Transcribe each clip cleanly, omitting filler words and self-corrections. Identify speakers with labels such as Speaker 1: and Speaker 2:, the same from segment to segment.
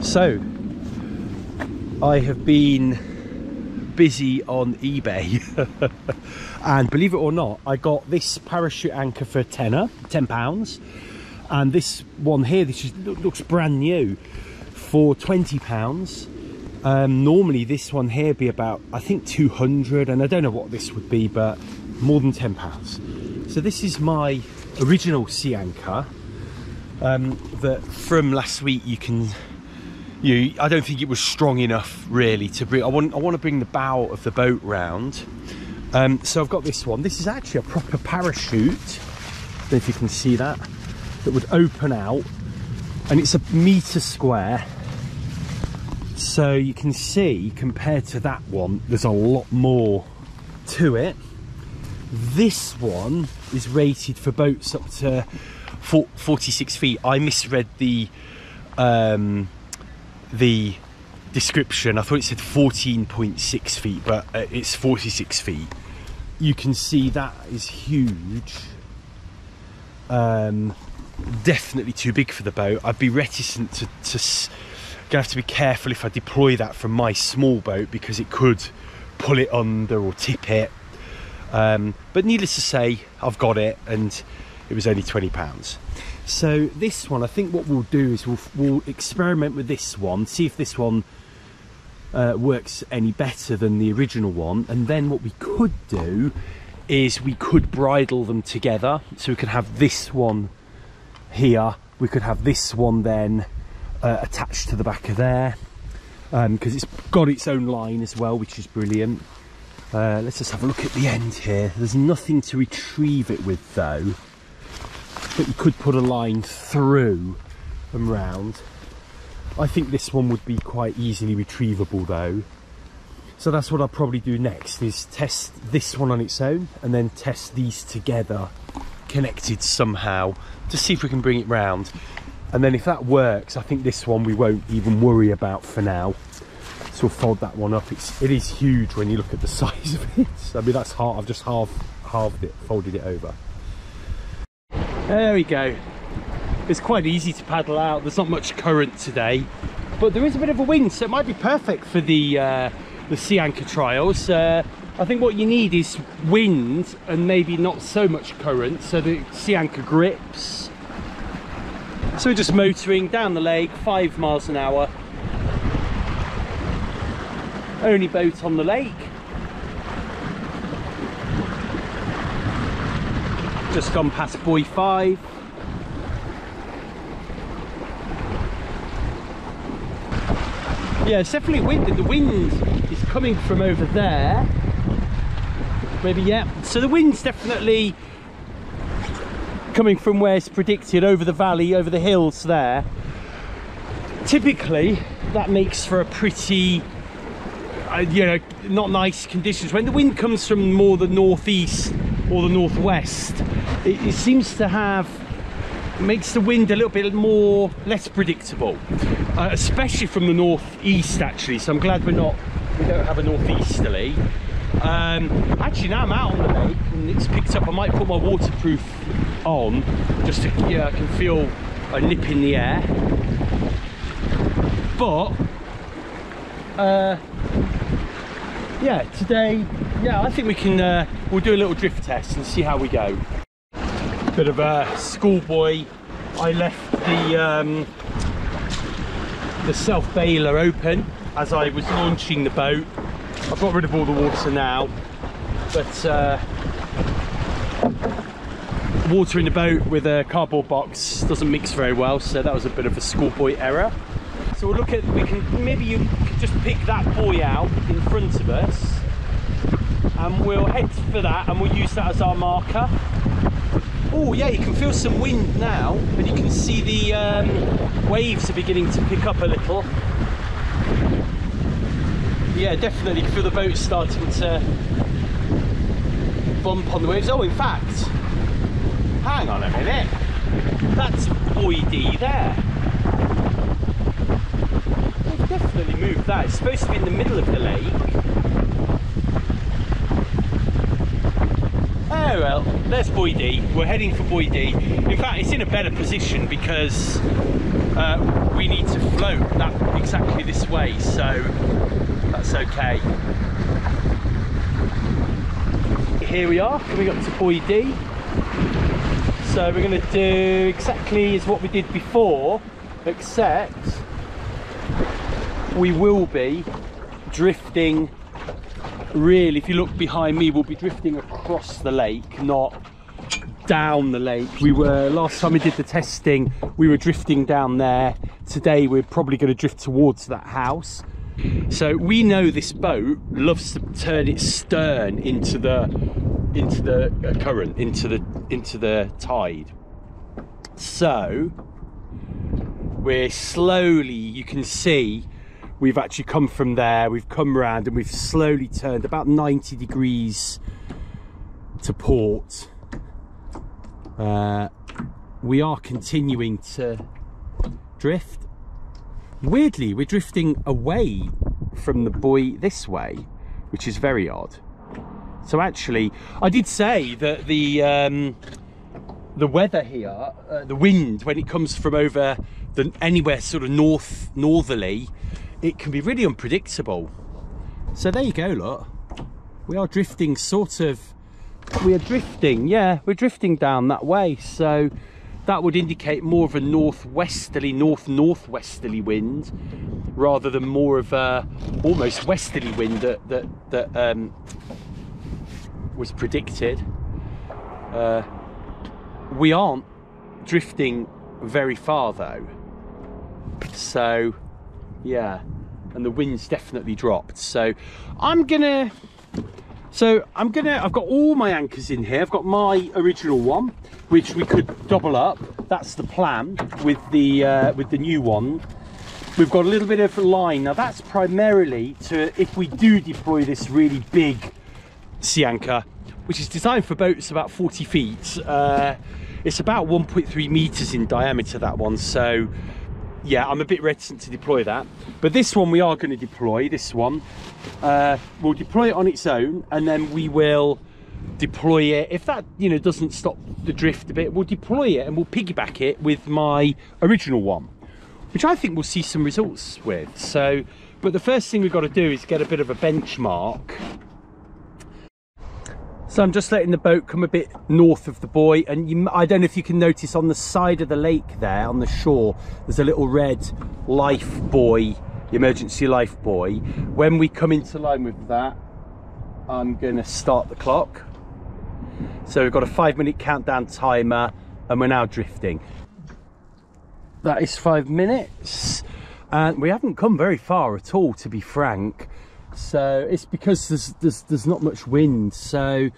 Speaker 1: So I have been busy on eBay and believe it or not, I got this parachute anchor for £10, and this one here, this looks brand new, for £20. Normally this one here be about, I think, 200, and I don't know what this would be, but more than £10. So this is my original sea anchor that from last week. I don't think it was strong enough really to bring. I want to bring the bow of the boat round. So I've got this one. This is actually a proper parachute. I don't know if you can see that. That would open out, and it's a metre square. So you can see, compared to that one, there's a lot more to it. This one is rated for boats up to 46 feet. I misread the description. I thought it said 14.6 feet, but it's 46 feet. You can see that is huge. Definitely too big for the boat. I'd be reticent to gonna have to be careful if I deploy that from my small boat, because it could pull it under or tip it. But needless to say, I've got it, and it was only £20. So this one, I think what we'll do is we'll experiment with this one, see if this one works any better than the original one, and then what we could do is we could bridle them together. So we could have this one here, we could have this one then attached to the back of there, because it's got its own line as well, which is brilliant. Let's just have a look at the end here. There's nothing to retrieve it with though, but you could put a line through and round. I think this one would be quite easily retrievable though. So that's what I'll probably do next, is test this one on its own and then test these together, connected somehow, to see if we can bring it round. And then if that works, I think this one we won't even worry about for now. So we'll fold that one up. It is huge when you look at the size of it. I mean, that's hard. I've just halved it, folded it over. There we go. It's quite easy to paddle out. There's not much current today, but there is a bit of a wind, so it might be perfect for the sea anchor trials. I think what you need is wind and maybe not so much current, so the sea anchor grips. So we're just motoring down the lake, 5 miles an hour. Only boat on the lake. Just gone past buoy 5. Yeah, it's definitely windy. The wind is coming from over there. Maybe, yeah. So the wind's definitely coming from where it's predicted, over the valley, over the hills there. Typically, that makes for a pretty, you know, not nice conditions. When the wind comes from more the northeast or the northwest, it seems to have, makes the wind a little bit less predictable, especially from the northeast actually. So I'm glad we don't have a northeasterly. Actually, now I'm out on the lake and it's picked up. I might put my waterproof on just to, yeah, I can feel a nip in the air. But yeah, today, yeah, I think we can, we'll do a little drift test and see how we go. Bit of a schoolboy. I left the self-bailer open as I was launching the boat. I've got rid of all the water now, but water in the boat with a cardboard box doesn't mix very well, so that was a bit of a schoolboy error. So we'll look at, maybe you could just pick that buoy out in front of us, and we'll head for that and we'll use that as our marker. Oh yeah, you can feel some wind now, and you can see the waves are beginning to pick up a little. Yeah, definitely feel the boat starting to bump on the waves. Oh, in fact, hang on a minute, that's buoy D there. We've definitely moved that. It's supposed to be in the middle of the lake. Oh well. there's Buoy D. We're heading for Buoy D. In fact, it's in a better position because we need to float that exactly this way, so that's okay. Here we are, coming up to Buoy D. So we're going to do exactly as what we did before, except we will be drifting, really, if you look behind me, we'll be drifting across the lake, not down the lake. We were, last time we did the testing, we were drifting down there. Today we're probably going to drift towards that house. So we know this boat loves to turn its stern into the current, into the tide. So we're slowly, you can see we've actually come from there, we've come round and we've slowly turned about 90 degrees to port. We are continuing to drift. Weirdly, we're drifting away from the buoy this way, which is very odd. So actually, I did say that the weather here, the wind, when it comes from over anywhere sort of northerly, it can be really unpredictable. So there you go, look. We are drifting we're drifting down that way. So that would indicate more of a northwesterly, northwesterly wind, rather than more of a almost westerly wind that was predicted. We aren't drifting very far though, so yeah, and the wind's definitely dropped. So I've got all my anchors in here. I've got my original one, which we could double up. That's the plan with the new one. We've got a little bit of line. Now that's primarily to, if we do deploy this really big sea anchor, which is designed for boats about 40 feet. It's about 1.3 meters in diameter, that one. So yeah, I'm a bit reticent to deploy that. But this one we are going to deploy, this one. We'll deploy it on its own, and then we will deploy it. If that, doesn't stop the drift a bit, we'll deploy it and we'll piggyback it with my original one, which I think we'll see some results with. So, but the first thing we've got to do is get a bit of a benchmark. So I'm just letting the boat come a bit north of the buoy, and I don't know if you can notice on the side of the lake there, on the shore, there's a little red life buoy, emergency life buoy. When we come into line with that, I'm going to start the clock. So we've got a 5-minute countdown timer, and we're now drifting. That is 5 minutes, and we haven't come very far at all, to be frank. So it's because there's not much wind. So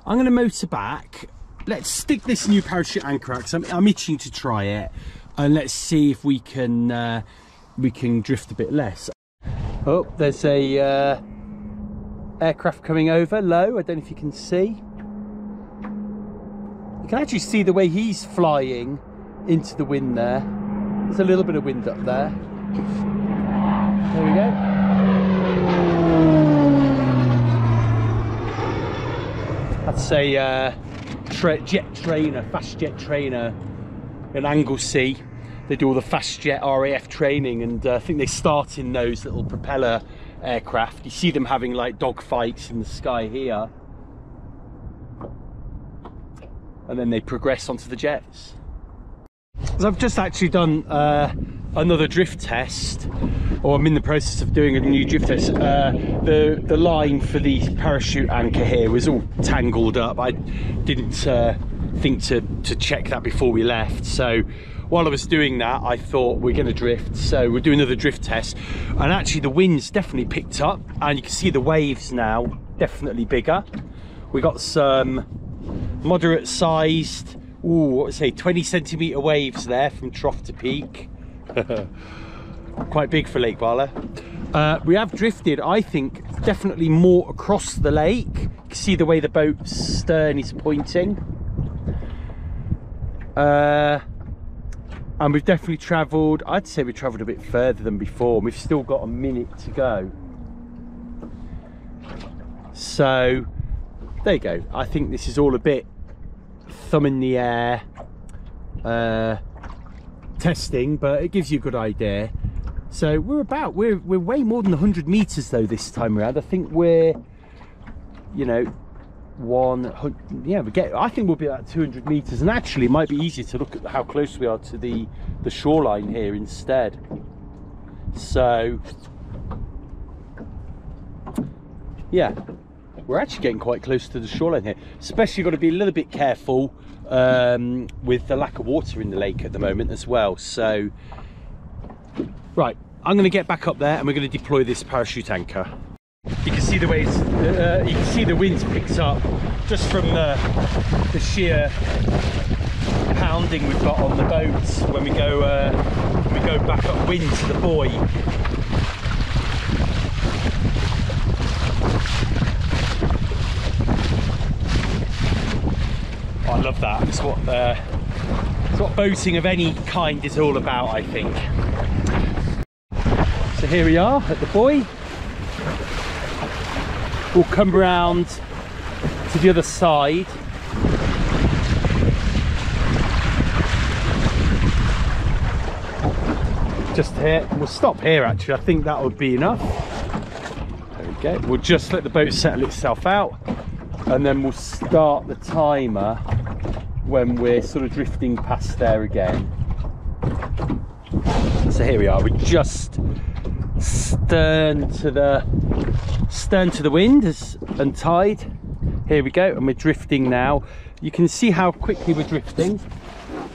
Speaker 1: I'm going to motor back. Let's stick this new parachute anchor out, because I'm itching to try it, and let's see if we can drift a bit less. Oh, there's a aircraft coming over low. I don't know if you can see. You can actually see the way he's flying into the wind there. There's a little bit of wind up there. There we go. That's a jet trainer, fast jet trainer in Anglesey. They do all the fast jet RAF training, and I think they start in those little propeller aircraft. You see them having like dogfights in the sky here, and then they progress onto the jets. So I've just actually done another drift test, or I'm in the process of doing a new drift test. The line for the parachute anchor here was all tangled up. I didn't think to check that before we left. So while I was doing that, I thought we're going to drift. So we'll do another drift test. And actually the wind's definitely picked up, and you can see the waves now, definitely bigger. We got some moderate sized, what would I say, 20 centimetre waves there from trough to peak. Quite big for Lake Bala. We have drifted, I think, definitely more across the lake. You can see the way the boat's stern is pointing. And we've definitely travelled, I'd say we travelled a bit further than before. We've still got a minute to go. So, there you go. I think this is all a bit thumb in the air testing, but it gives you a good idea. So we're way more than 100 meters though this time around. I think we're, you know, I think we'll be at 200 meters, and actually it might be easier to look at how close we are to the shoreline here instead. So yeah, we're actually getting quite close to the shoreline here. Especially got to be a little bit careful with the lack of water in the lake at the moment as well. So right, I'm going to get back up there and we're going to deploy this parachute anchor. You can see the way you can see the wind's picked up just from the sheer pounding we've got on the boats when we go back upwind to the buoy. Oh, I love that. It's what boating of any kind is all about, I think. So here we are at the buoy. We'll come round to the other side. Just here. We'll stop here actually. I think that would be enough. There we go. We'll just let the boat settle itself out, and then we'll start the timer when we're sort of drifting past there again. So here we are. We're just stern to the wind and tide. Here we go, and we're drifting now. You can see how quickly we're drifting.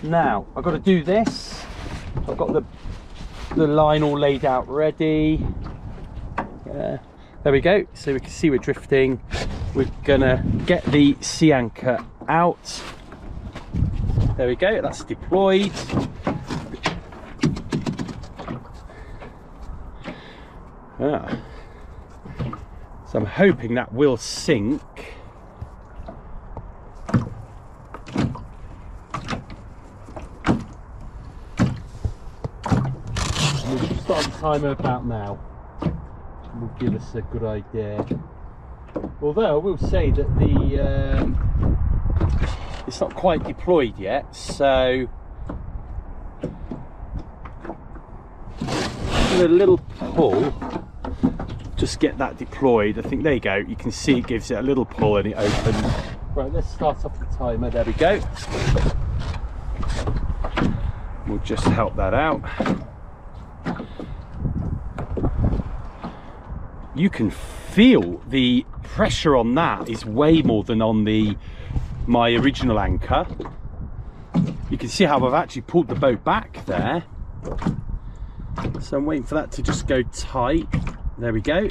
Speaker 1: Now I've got to do this. I've got the line all laid out ready. There we go. So we can see we're drifting. We're gonna get the sea anchor out. There we go, that's deployed. So I'm hoping that will sink. We'll start the timer about now. Will give us a good idea. Although I will say that it's not quite deployed yet, so with a little pull, just get that deployed. I think there you go. You can see it gives it a little pull and it opens. Right, let's start off the timer. There we go. We'll just help that out. You can feel the pressure on that is way more than on my original anchor. You can see how I've actually pulled the boat back there. So I'm waiting for that to just go tight. There we go.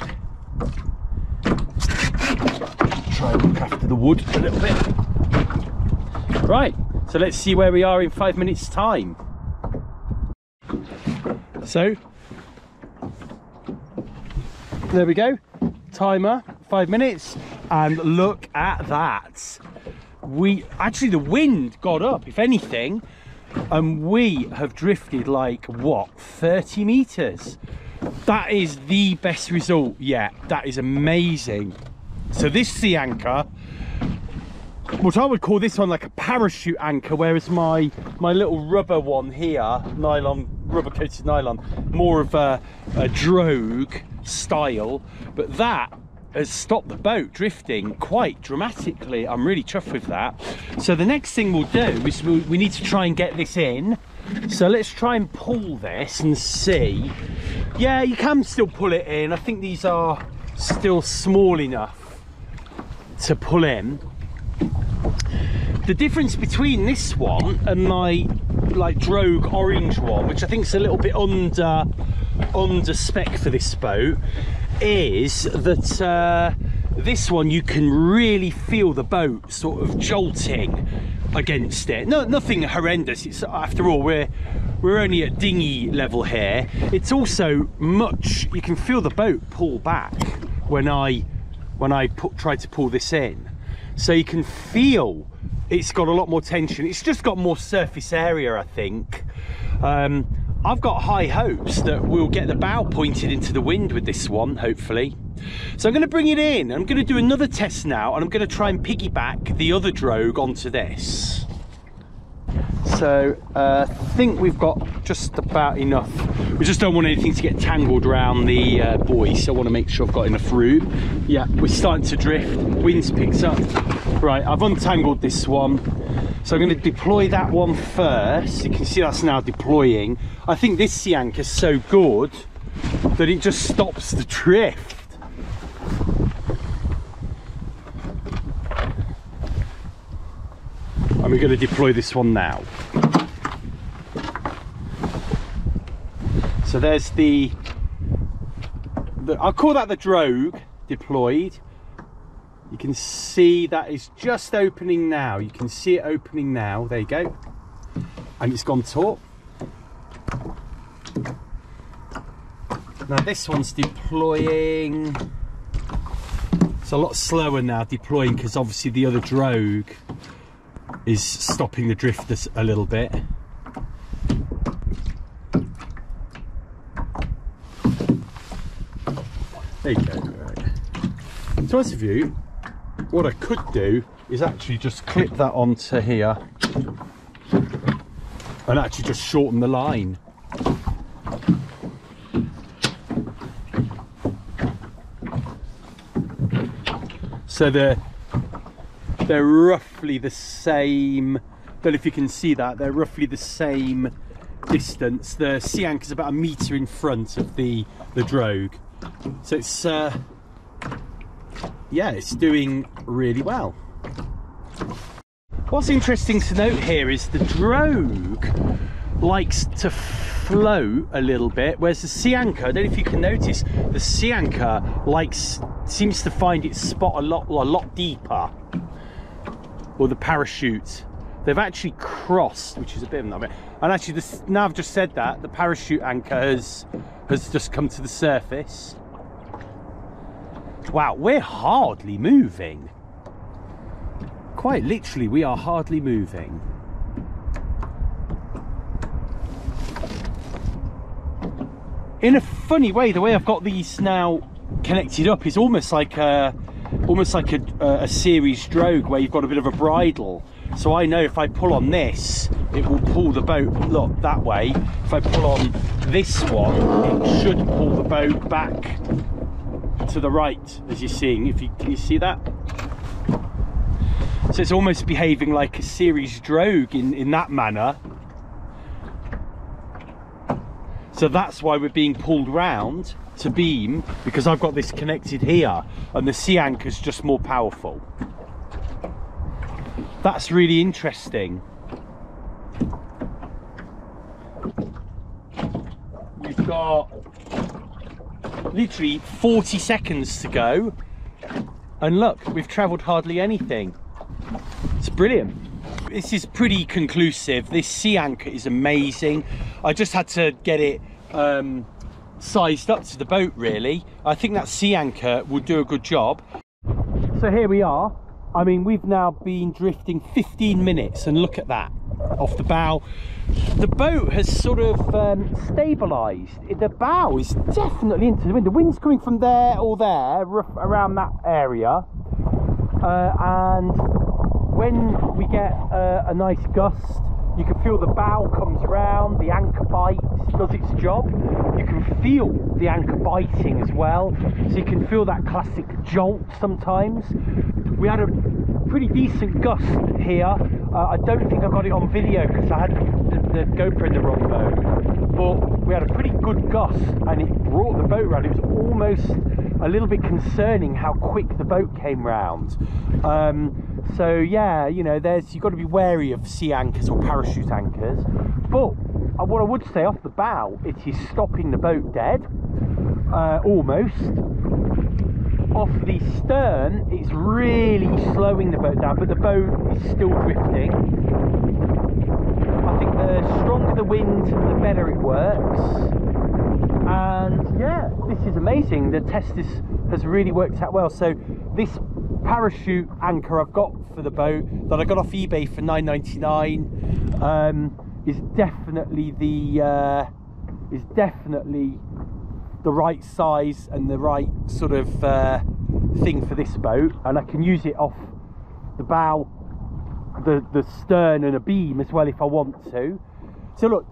Speaker 1: Try and look after the wood a little bit. Right, so let's see where we are in 5 minutes time. So there we go, timer, 5 minutes, and look at that. The wind got up, if anything, and we have drifted like, what, 30 meters? That is the best result yet. That is amazing. So this sea anchor, what I would call this one like a parachute anchor, whereas my little rubber one here, nylon, rubber coated nylon, more of a Drogue style, but that has stopped the boat drifting quite dramatically. I'm really chuffed with that. So the next thing we'll do is we need to try and get this in. So let's try and pull this and see. Yeah, you can still pull it in. I think these are still small enough to pull in. The difference between this one and my like Drogue orange one, which I think is a little bit under spec for this boat, is that this one you can really feel the boat sort of jolting against it. No, nothing horrendous. It's, after all, we're only at dinghy level here. It's also much, you can feel the boat pull back when I try to pull this in. So you can feel it's got a lot more tension. It's just got more surface area, I think. I've got high hopes that we'll get the bow pointed into the wind with this one, hopefully. So I'm going to bring it in. I'm going to do another test now, and I'm going to try and piggyback the other Drogue onto this. So I think we've got just about enough. We just don't want anything to get tangled around the buoy, so I want to make sure I've got enough room. Yeah, we're starting to drift, winds picks up. Right, I've untangled this one, so I'm going to deploy that one first. You can see that's now deploying. I think this sea anchor is so good that it just stops the drift. And we're going to deploy this one now. So there's the I'll call that the Drogue deployed. You can see that is just opening now. You can see it opening now. There you go. And it's gone taut. Now this one's deploying. It's a lot slower now deploying because obviously the other Drogue is stopping the drift a little bit. There you go. Right. To be honest with you, what I could do is actually just clip that onto here and actually just shorten the line. So they're roughly the same. Don't know if you can see that. They're roughly the same distance. The sea anchor is about 1 metre in front of the Drogue. So it's yeah, it's doing really well. What's interesting to note here is the Drogue likes to float a little bit, whereas the sea anchor, I don't know if you can notice, the sea anchor seems to find its spot a lot deeper. Or the parachute, they've actually crossed, which is a bit of a nightmare. And actually, now I've just said that, the parachute anchor has just come to the surface. Wow, we're hardly moving. Quite literally, we are hardly moving. In a funny way, the way I've got these now connected up is almost like a series Drogue where you've got a bit of a bridle. So I know if I pull on this, it will pull the boat, look, that way. If I pull on this one, it should pull the boat back to the right, as you're seeing. Can you see that? So it's almost behaving like a series Drogue in that manner. So that's why we're being pulled round to beam, because I've got this connected here and the sea anchor's just more powerful. That's really interesting. We've got literally 40 seconds to go and look, we've travelled hardly anything. It's brilliant. This is pretty conclusive. This sea anchor is amazing. I just had to get it sized up to the boat, really. I think that sea anchor will do a good job. So here we are. I mean, we've now been drifting 15 minutes and look at that off the bow. The boat has sort of stabilised. The bow is definitely into the wind. The wind's coming from there or there, around that area. And when we get a nice gust, you can feel the bow comes round, the anchor bites, does its job. You can feel the anchor biting as well, so you can feel that classic jolt sometimes. We had a pretty decent gust here. I don't think I got it on video because I had the GoPro in the wrong mode, but we had a pretty good gust and it brought the boat round. It was almost a little bit concerning how quick the boat came round. So yeah, you know, you've got to be wary of sea anchors or parachute anchors. But what I would say off the bow, it is stopping the boat dead, almost. Off the stern, it's really slowing the boat down, but the boat is still drifting. I think the stronger the wind, the better it works. And yeah, this is amazing. The test has really worked out well. So this parachute anchor I've got for the boat that I got off eBay for $9.99 is definitely the right size and the right sort of thing for this boat, and I can use it off the bow the stern and a beam as well if I want to. So look,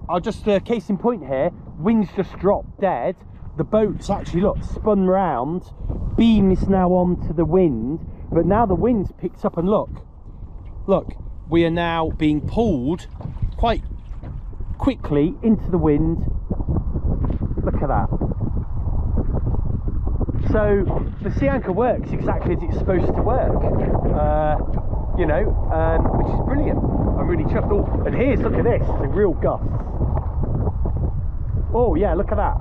Speaker 1: I'll just case in point here, wind's just dropped dead, the boat's actually, look, spun round, beam is now onto the wind, but now the wind's picked up, and look, we are now being pulled quite quickly into the wind. Look at that. So the sea anchor works exactly as it's supposed to work, you know, which is brilliant. I'm really chuffed. Oh, and here's, look at this, it's a real gust. Oh yeah, look at that.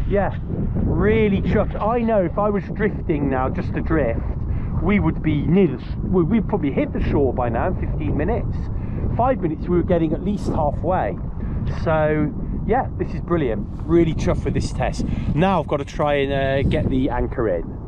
Speaker 1: Yeah, really chuffed. I know if I was drifting now, just adrift, we would be near we'd probably hit the shore by now in 15 minutes. 5 minutes we were getting at least halfway. So yeah, this is brilliant. Really chuffed with this test. Now I've got to try and get the anchor in.